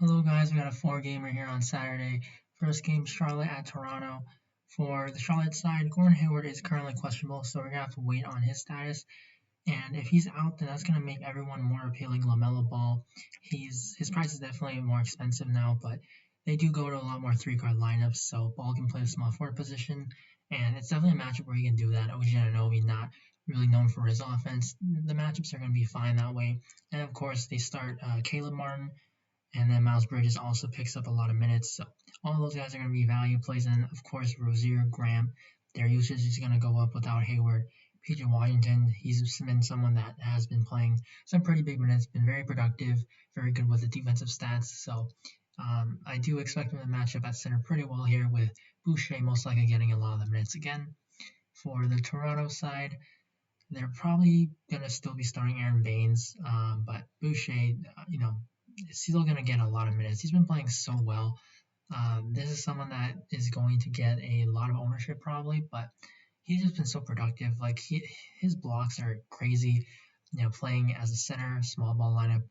Hello guys, we got a four-gamer here on Saturday. First game, Charlotte at Toronto. For the Charlotte side, Gordon Hayward is currently questionable, so we're going to have to wait on his status. And if he's out, then that's going to make everyone more appealing. LaMelo Ball, his price is definitely more expensive now, but they do go to a lot more three-card lineups, so Ball can play the small forward position, and it's definitely a matchup where he can do that. OG Anunoby not really known for his offense. The matchups are going to be fine that way. And of course, they start Caleb Martin, and then Miles Bridges also picks up a lot of minutes. So all those guys are going to be value plays. And of course, Rozier, Graham, their usage is going to go up without Hayward. PJ Washington, he's been someone that has been playing some pretty big minutes, been very productive, very good with the defensive stats. So I do expect him to match up at center pretty well here with Boucher most likely getting a lot of the minutes again. For the Toronto side, they're probably going to still be starting Aaron Baines, but Boucher, is still going to get a lot of minutes. He's been playing so well. This is someone that is going to get a lot of ownership probably, but he's just been so productive. Like his blocks are crazy. Playing as a center, small ball lineup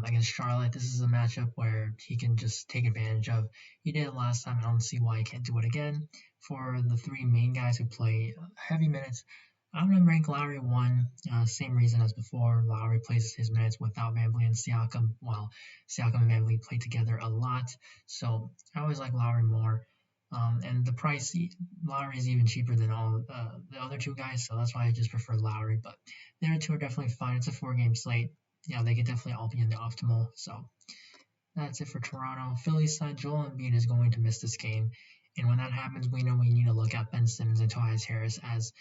against Charlotte, this is a matchup where he can just take advantage of. He did it last time. I don't see why he can't do it again. For the three main guys who play heavy minutes, I'm going to rank Lowry 1, same reason as before. Lowry plays his minutes without VanVleet and Siakam, while Siakam and VanVleet play together a lot. So I always like Lowry more. And the price, Lowry is even cheaper than all the other two guys, so that's why I just prefer Lowry. But the other two are definitely fine. It's a four-game slate. Yeah, they could definitely all be in the optimal. So that's it for Toronto. Phillies side, Joel Embiid is going to miss this game. And when that happens, we know we need to look at Ben Simmons and Tobias Harris as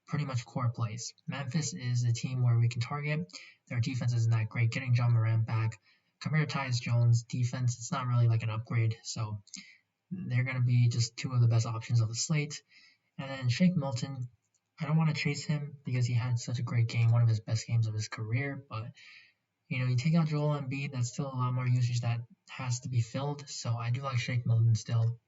pretty much core plays. Memphis is a team where we can target. Their defense isn't that great. Getting John Morant back, compared to Tyus Jones' defense, it's not really like an upgrade. So they're going to be just two of the best options of the slate. And then Shake Milton, I don't want to chase him because he had such a great game, one of his best games of his career. But you take out Joel Embiid, that's still a lot more usage that has to be filled. So I do like Shake Milton still.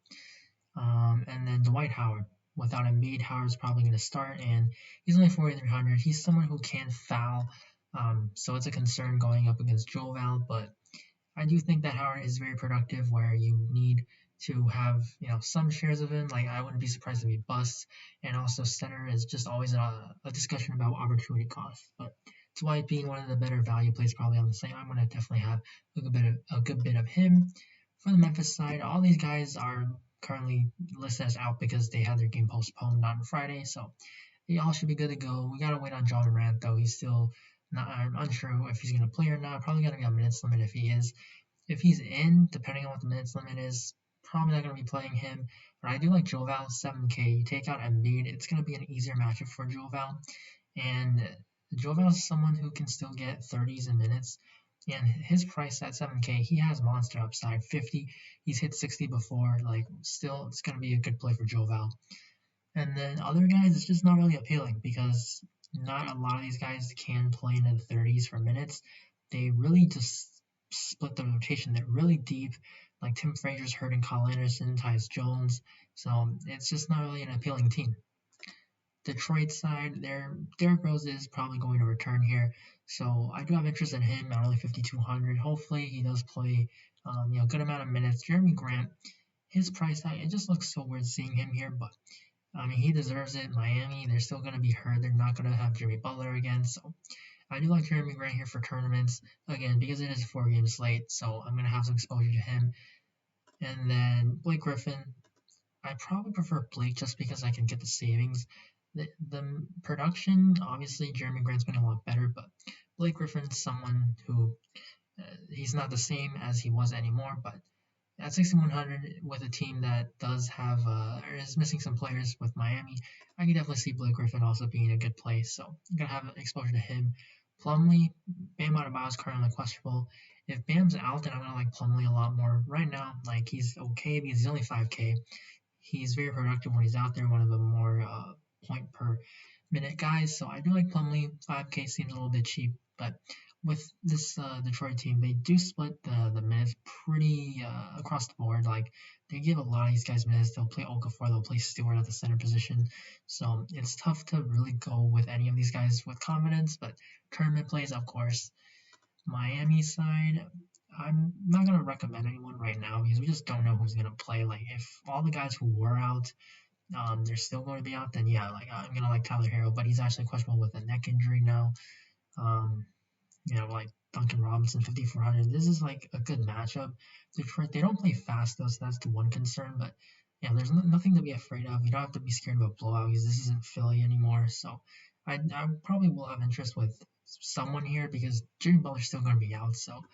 And then Dwight Howard. Without Embiid, Howard's probably going to start, and he's only 4,300. He's someone who can foul, so it's a concern going up against Joval. But I do think that Howard is very productive, where you need to have some shares of him. Like I wouldn't be surprised if he busts, and also center is just always a discussion about opportunity cost. But Dwight being one of the better value plays probably on the same, I'm going to definitely have a good bit of him. For the Memphis side, all these guys are currently listed as out because they had their game postponed on Friday, so they all should be good to go. We gotta wait on John Morant though. He's still not. I'm unsure if he's gonna play or not. Probably gonna be on minutes limit if he is. If he's in, depending on what the minutes limit is, probably not gonna be playing him. But I do like Joval 7K. You take out Embiid, it's gonna be an easier matchup for Joval, and Joval is someone who can still get 30s in minutes. And his price at 7K, he has monster upside. 50, he's hit 60 before. Like, still, it's going to be a good play for Joval. And then other guys, it's just not really appealing because not a lot of these guys can play into the 30s for minutes. They really just split the rotation. They're really deep. Like Tim Frazier's hurting Kyle Anderson, Tyus Jones. So it's just not really an appealing team. Detroit side, Derrick Rose is probably going to return here, so I do have interest in him at only 5,200. Hopefully, he does play, good amount of minutes. Jeremy Grant, his price tag, it just looks so weird seeing him here, but I mean he deserves it. Miami, they're still going to be hurt. They're not going to have Jimmy Butler again, so I do like Jeremy Grant here for tournaments again because it is a 4-game slate, so I'm going to have some exposure to him. And then Blake Griffin, I probably prefer Blake just because I can get the savings. The production, obviously, Jeremy Grant's been a lot better, but Blake Griffin's someone who he's not the same as he was anymore. But at 6,100 with a team that does have or is missing some players with Miami, I can definitely see Blake Griffin also being a good play. So I'm gonna have exposure to him. Plumlee, Bam Adebayo is currently questionable. If Bam's out, then I'm gonna like Plumlee a lot more. Right now, like he's okay because he's only 5K. He's very productive when he's out there. One of the more point per minute guys. So I do like Plumlee. 5K seems a little bit cheap, but with this Detroit team, they do split the minutes pretty across the board. Like they give a lot of these guys minutes. They'll play Okafor, they'll play Stewart at the center position. So it's tough to really go with any of these guys with confidence. But tournament plays, of course. Miami side, I'm not gonna recommend anyone right now because we just don't know who's gonna play. Like if all the guys who were out, they're still going to be out, then yeah, like I'm gonna like Tyler Hero, but he's actually questionable with a neck injury now. Um, like Duncan Robinson, 5,400. This is like a good matchup. Detroit, they don't play fast though, so that's the one concern. But yeah, there's nothing to be afraid of. You don't have to be scared of a blowout because this isn't Philly anymore. So I probably will have interest with someone here because Jimmy Butler's still going to be out. So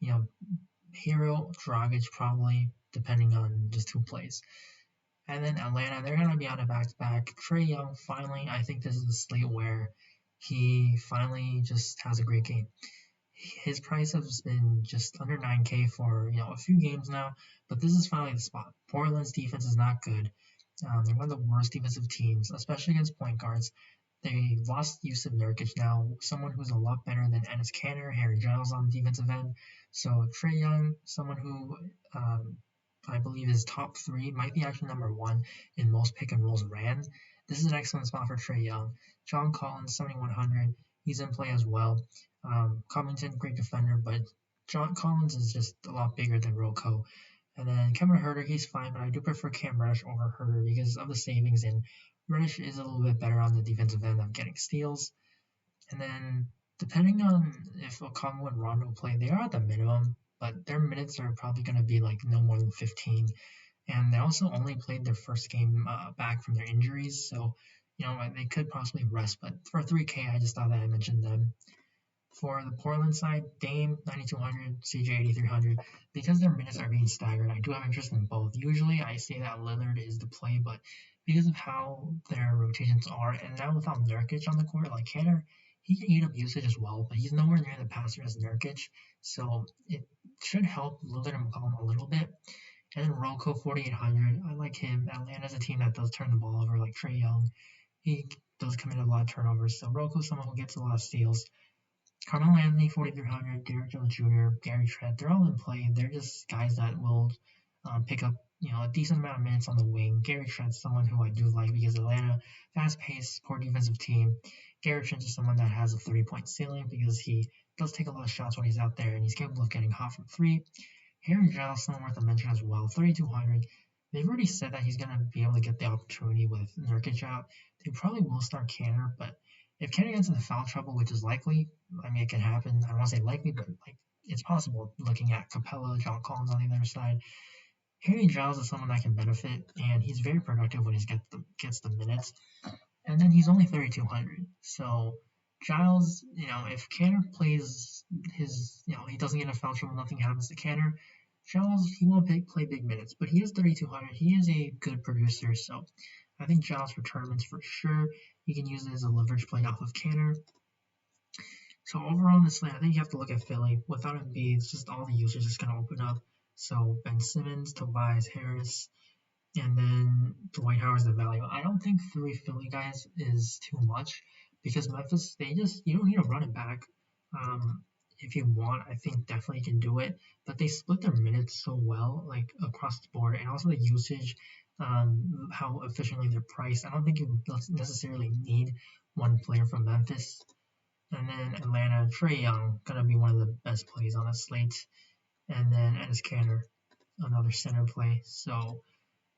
you know, Hero, Dragic probably, depending on just who plays. And then Atlanta, they're going to be on a back-to-back. Trae Young, finally, I think this is a slate where he finally just has a great game. His price has been just under 9K for a few games now, but this is finally the spot. Portland's defense is not good. They're one of the worst defensive teams, especially against point guards. They lost Yusuf Nurkic now, someone who's a lot better than Enes Kanter, Harry Giles on the defensive end. So Trae Young, someone who I believe is top 3, might be actually number 1 in most pick and rolls ran. This is an excellent spot for Trae Young. John Collins, 7,100, he's in play as well. Covington, great defender, but John Collins is just a lot bigger than Rocco. And then Kevin Huerter, he's fine, but I do prefer Cam Reddish over Huerter because of the savings, and Reddish is a little bit better on the defensive end of getting steals. And then depending on if Okongwu and Rondo play, they are at the minimum, but their minutes are probably going to be like no more than 15. And they also only played their first game back from their injuries, so they could possibly rest. But for 3K, I just thought that I mentioned them. For the Portland side, Dame 9,200, CJ 8,300. Because their minutes are being staggered, I do have interest in both. Usually I say that Lillard is the play, but because of how their rotations are, and now without Nurkic on the court, like Kanter, he can eat up usage as well, but he's nowhere near the passer as Nurkic, so it should help Lillard and McCollum a little bit. And then Rocco 4,800, I like him. Atlanta's a team that does turn the ball over, like Trae Young. He does commit a lot of turnovers, so Rocco's someone who gets a lot of steals. Carmelo Anthony, 4,300, Derrick Jones Jr., Gary Trent, they're all in play. They're just guys that will pick up a decent amount of minutes on the wing. Gary Trent's someone who I do like because Atlanta, fast-paced, poor defensive team. Gary Trent is someone that has a 30-point ceiling because he does take a lot of shots when he's out there and he's capable of getting hot from 3. Harry Giles, someone worth a mention as well, 3,200. They've already said that he's going to be able to get the opportunity with Nurkic out. They probably will start Kanter, but if Kanter gets into foul trouble, which is likely, I mean, it can happen. I don't want to say likely, but like it's possible looking at Capella, John Collins on the other side. Harry Giles is someone that can benefit, and he's very productive when he gets the minutes. And then he's only 3,200. So Giles, if Kanter plays his, he doesn't get a foul trouble, nothing happens to Kanter. Giles, he won't play big minutes, but he is 3,200. He is a good producer, so I think Giles for tournaments for sure. You can use it as a leverage play off of Kanter. So overall in this slate, I think you have to look at Philly. Without Embiid, it's just all the users is going to open up. So Ben Simmons, Tobias Harris, and then Dwight Howard's the value. I don't think 3 Philly guys is too much because Memphis, you don't need to run it back. If you want, I think definitely can do it. But they split their minutes so well, like across the board, and also the usage, how efficiently they're priced. I don't think you necessarily need one player from Memphis. And then Atlanta, Trae Young, gonna be one of the best plays on the slate. And then Enes Kanter, another center play. So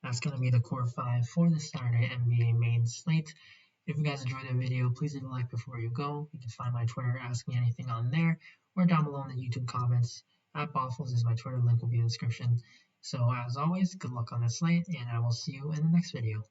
that's gonna be the core 5 for the Saturday NBA main slate. If you guys enjoyed the video, please leave a like before you go. You can find my Twitter, ask me anything on there, or down below in the YouTube comments. @Boffles is my Twitter, link will be in the description. So as always, good luck on the slate, and I will see you in the next video.